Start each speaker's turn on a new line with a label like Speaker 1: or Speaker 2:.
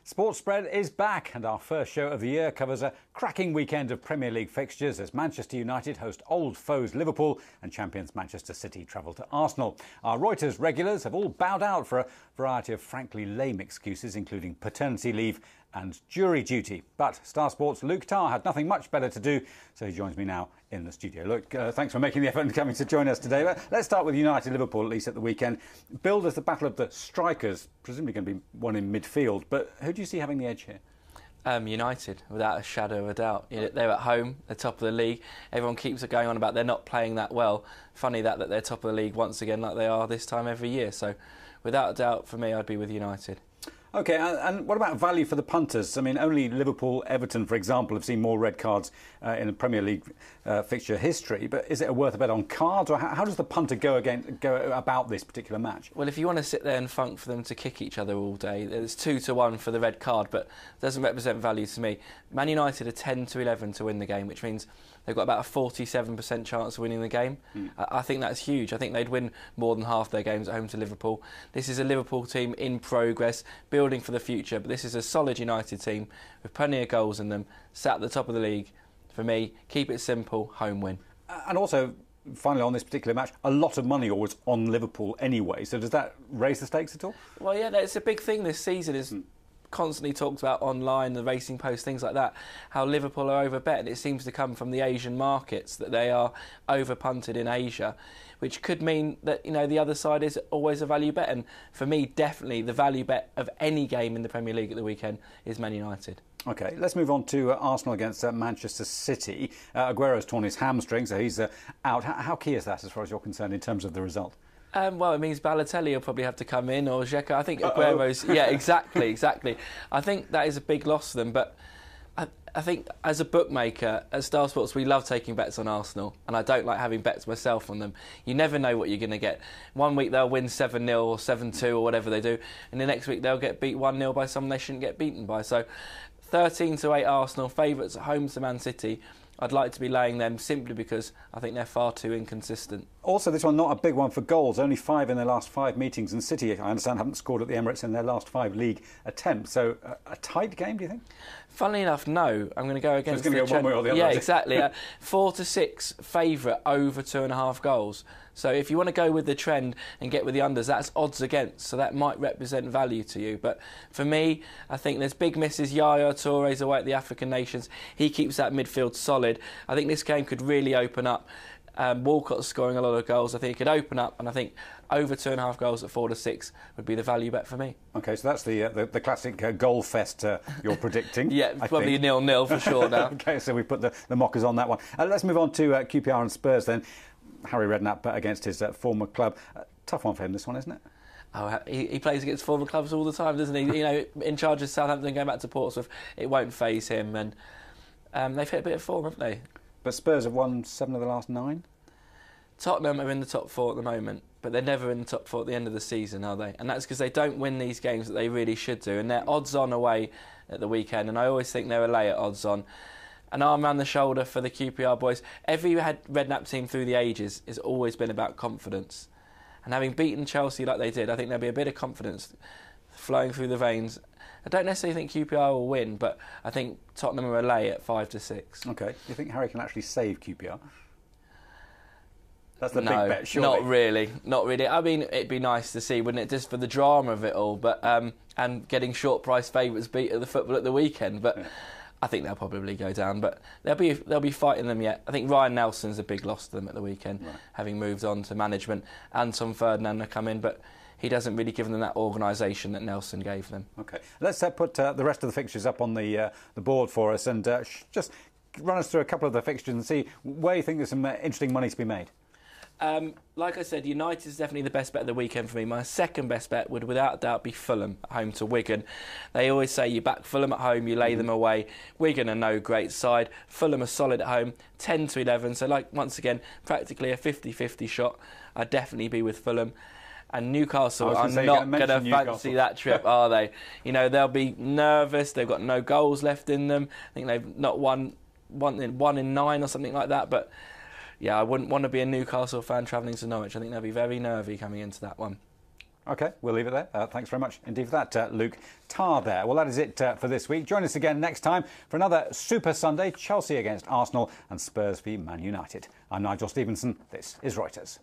Speaker 1: Sports Spread is back, and our first show of the year covers a cracking weekend of Premier League fixtures as Manchester United host old foes Liverpool and champions Manchester City travel to Arsenal. Our Reuters regulars have all bowed out for a variety of frankly lame excuses, including paternity leave and jury duty. But Star Sports' Luke Tarr had nothing much better to do, so he joins me now in the studio. Luke, thanks for making the effort and coming to join us today. Let's start with United-Liverpool, at least at the weekend. Billed as the battle of the strikers, presumably going to be one in midfield, but who do you see having the edge here?
Speaker 2: United, without a shadow of a doubt. You know, they're at home, they're top of the league. Everyone keeps going on about they're not playing that well. Funny that they're top of the league once again, like they are this time every year. So, without a doubt, for me, I'd be with United.
Speaker 1: OK, and what about value for the punters? I mean, only Liverpool, Everton, for example, have seen more red cards in the Premier League fixture history. But is it worth a bet on cards, or how does the punter go about this particular match?
Speaker 2: Well, if you want to sit there and funk for them to kick each other all day, there's 2-1 for the red card, but it doesn't represent value to me. Man United are 10-11 to win the game, which means they've got about a 47% chance of winning the game. I think that's huge. I think they'd win more than half their games at home to Liverpool. This is a Liverpool team in progress, building for the future, but this is a solid United team with plenty of goals in them, sat at the top of the league. For me, keep it simple, home win. And
Speaker 1: also, finally on this particular match, a lot of money always on Liverpool anyway, so does that raise the stakes at all?
Speaker 2: Well, yeah, it's a big thing this season. Is constantly talked about online, the Racing Post, things like that, how Liverpool are overbet, and it seems to come from the Asian markets, that they are overpunted in Asia, which could mean that, you know, the other side is always a value bet. And for me, definitely the value bet of any game in the Premier League at the weekend is Man United.
Speaker 1: OK, let's move on to Arsenal against Manchester City. Aguero's torn his hamstring, so he's out. How key is that as far as you're concerned in terms of the result?
Speaker 2: Well, it means Balotelli will probably have to come in, or Xhaka. I think Aguero's... Yeah, exactly. I think that is a big loss for them, but I think as a bookmaker, at Star Sports, we love taking bets on Arsenal, and I don't like having bets myself on them. You never know what you're going to get. One week they'll win 7-0 or 7-2 or whatever they do, and the next week they'll get beat 1-0 by someone they shouldn't get beaten by. So 13-8 Arsenal, favourites at home to Man City. I'd like to be laying them simply because I think they're far too inconsistent.
Speaker 1: Also, this one, not a big one for goals. Only 5 in their last 5 meetings. And City, I understand, haven't scored at the Emirates in their last 5 league attempts. So, a tight game, do you think?
Speaker 2: Funnily enough, no. I'm going to go against
Speaker 1: so it's going to go one way or the other.
Speaker 2: Yeah, exactly. 4-6 favourite over 2.5 goals. So if you want to go with the trend and get with the unders, that's odds against. So that might represent value to you. But for me, I think there's big misses. Yaya Touré's away at the African nations. He keeps that midfield solid. I think this game could really open up. Walcott's scoring a lot of goals. I think it could open up, and I think over 2.5 goals at 4-6 would be the value bet for me.
Speaker 1: OK, so that's the classic goal fest you're predicting.
Speaker 2: Yeah, probably 0-0 for sure now.
Speaker 1: OK, so we put the mockers on that one. Let's move on to QPR and Spurs then. Harry Redknapp against his former club. Tough one for him, this one, isn't it?
Speaker 2: Oh, he plays against former clubs all the time, doesn't he? You know, in charge of Southampton, going back to Portsmouth, it won't faze him. And they've hit a bit of form, haven't they?
Speaker 1: But Spurs have won 7 of the last 9.
Speaker 2: Tottenham are in the top 4 at the moment, but they're never in the top 4 at the end of the season, are they? And that's because they don't win these games that they really should do. And they're odds-on away at the weekend, and I always think they're a lay at odds-on. An arm around the shoulder for the QPR boys. Every Redknapp team through the ages has always been about confidence. And having beaten Chelsea like they did, I think there'll be a bit of confidence flowing through the veins. I don't necessarily think QPR will win, but I think Tottenham are a lay at 5-6.
Speaker 1: OK. Do you think Harry can actually save QPR? That's the big bet, surely.
Speaker 2: Not really. I mean, it'd be nice to see, wouldn't it, just for the drama of it all, but and getting short price favourites beat at the football at the weekend. But yeah. I think they'll probably go down, but they'll be fighting them yet. I think Ryan Nelson's a big loss to them at the weekend, right, having moved on to management. Anton Ferdinand will come in, but he doesn't really give them that organisation that Nelson gave them. OK, let's put the rest of the fixtures up on the board for us and just run us through a couple of the fixtures and see where you think there's some interesting money to be made. Like I said, United is definitely the best bet of the weekend for me. My second best bet would without doubt be Fulham at home to Wigan. They always say you back Fulham at home, you lay them away. Wigan are no great side. Fulham are solid at home, 10-11. So, like, once again, practically a 50-50 shot. I'd definitely be with Fulham. And Newcastle are not going to fancy that trip, are they? You know, they'll be nervous. They've got no goals left in them. I think they've not won one in 9 or something like that. But yeah, I wouldn't want to be a Newcastle fan travelling to Norwich. I think they'll be very nervy coming into that one.
Speaker 1: OK, we'll leave it there. Thanks very much indeed for that, Luke Tarr there. Well, that is it for this week. Join us again next time for another Super Sunday, Chelsea against Arsenal and Spurs v Man United. I'm Nigel Stevenson. This is Reuters.